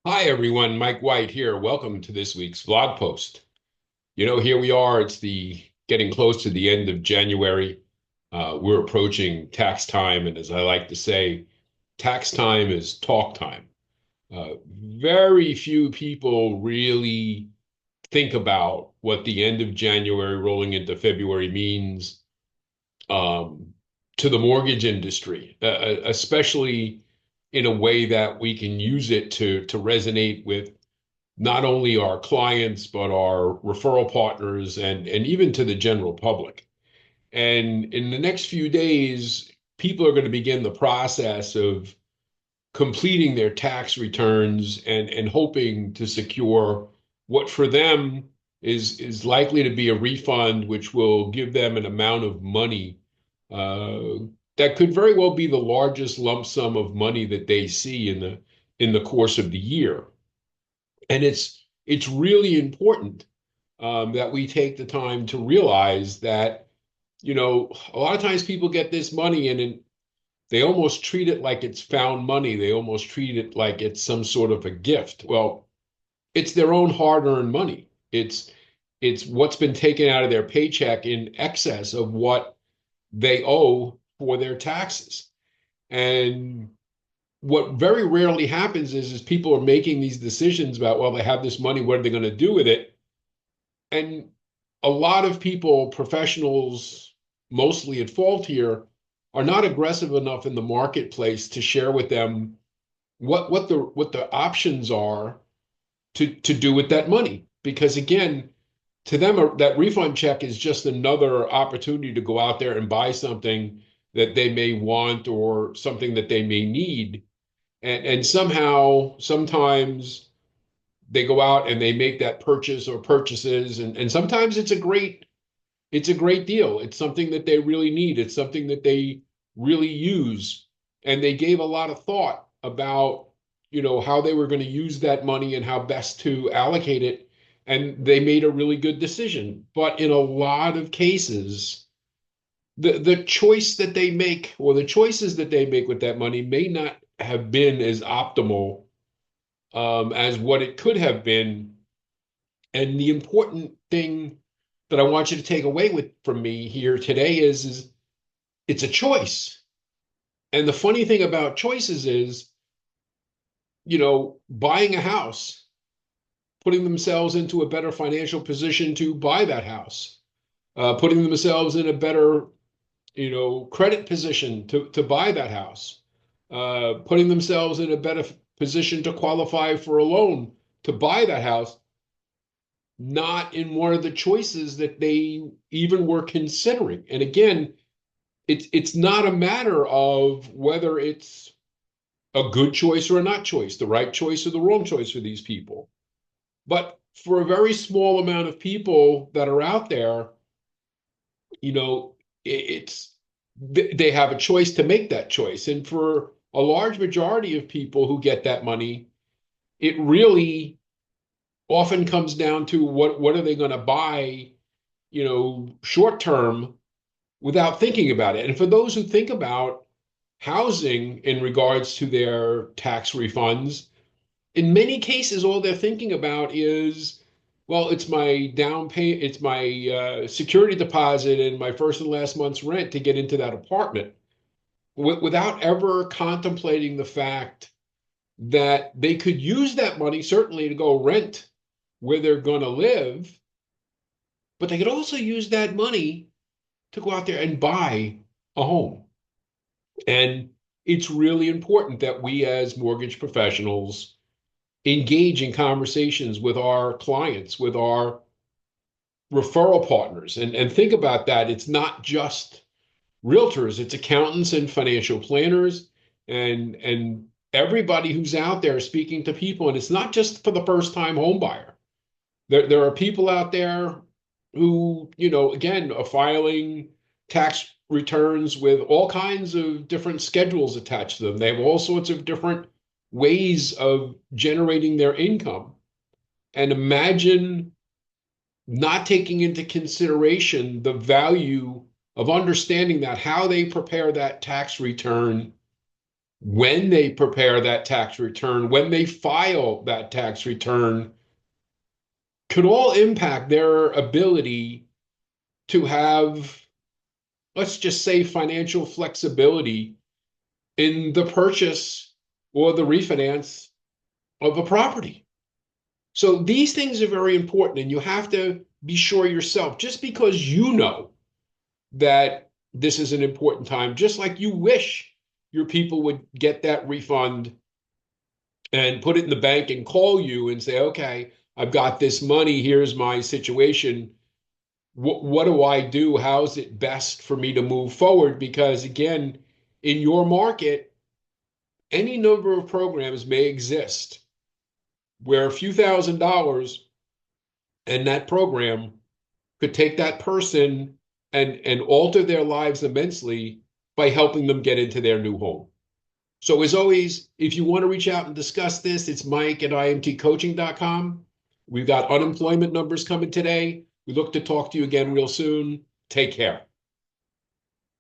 Hi, everyone. Mike White here. Welcome to this week's blog post. Here we are. It's the getting close to the end of January. We're approaching tax time. And as I like to say, tax time is talk time. Very few people really think about what the end of January rolling into February means um, to the mortgage industry, especially in a way that we can use it to resonate with not only our clients, but our referral partners and even to the general public. And in the next few days, people are going to begin the process of completing their tax returns and hoping to secure what for them is likely to be a refund, which will give them an amount of money uh, that could very well be the largest lump sum of money that they see in the course of the year. And it's really important that we take the time to realize that, a lot of times people get this money and they almost treat it like it's found money. They almost treat it like it's some sort of a gift. Well, it's their own hard-earned money. It's what's been taken out of their paycheck in excess of what they owe for their taxes. And what very rarely happens is people are making these decisions about, well, they have this money, what are they going to do with it? And a lot of people, professionals, mostly at fault here, are not aggressive enough in the marketplace to share with them what the options are to do with that money. Because again, to them, that refund check is just another opportunity to go out there and buy something that they may want or something that they may need. And somehow, sometimes they go out and they make that purchase or purchases, and sometimes it's a great deal. It's something that they really need. It's something that they really use. And they gave a lot of thought about, how they were going to use that money and how best to allocate it. And they made a really good decision. But in a lot of cases, the choice that they make or the choices that they make with that money may not have been as optimal as what it could have been. And the important thing that I want you to take away with from me here today is it's a choice. And the funny thing about choices is, buying a house, putting themselves into a better financial position to buy that house, putting themselves in a better, credit position to buy that house, putting themselves in a better position to qualify for a loan to buy that house, not in one of the choices that they even were considering. And again, it's not a matter of whether it's a good choice or a not choice, the right choice or the wrong choice for these people. But for a very small amount of people that are out there, you know, it's they have a choice to make that choice. And for a large majority of people who get that money, it really often comes down to what are they going to buy, short term without thinking about it. And for those who think about housing in regards to their tax refunds, in many cases, all they're thinking about is, well, it's my down pay, it's my security deposit and my first and last month's rent to get into that apartment, without ever contemplating the fact that they could use that money certainly to go rent where they're going to live, but they could also use that money to go out there and buy a home. And it's really important that we as mortgage professionals engage in conversations with our clients, with our referral partners, and think about that. It's not just realtors, it's accountants and financial planners and everybody who's out there speaking to people. And it's not just for the first time home buyer. There are people out there who, again, are filing tax returns with all kinds of different schedules attached to them. They have all sorts of different ways of generating their income. And imagine not taking into consideration the value of understanding that how they prepare that tax return when they prepare that tax return, when they file that tax return, could all impact their ability to have, let's just say, financial flexibility in the purchase or the refinance of a property. So these things are very important, and you have to be sure yourself, just because you know that this is an important time, just like you wish your people would get that refund and put it in the bank and call you and say, okay, I've got this money. Here's my situation. What do I do? How's it best for me to move forward? Because again, in your market, any number of programs may exist where a few $1,000s and that program could take that person and alter their lives immensely by helping them get into their new home. So as always, if you want to reach out and discuss this, it's Mike at imtcoaching.com. We've got unemployment numbers coming today. We look to talk to you again real soon. Take care.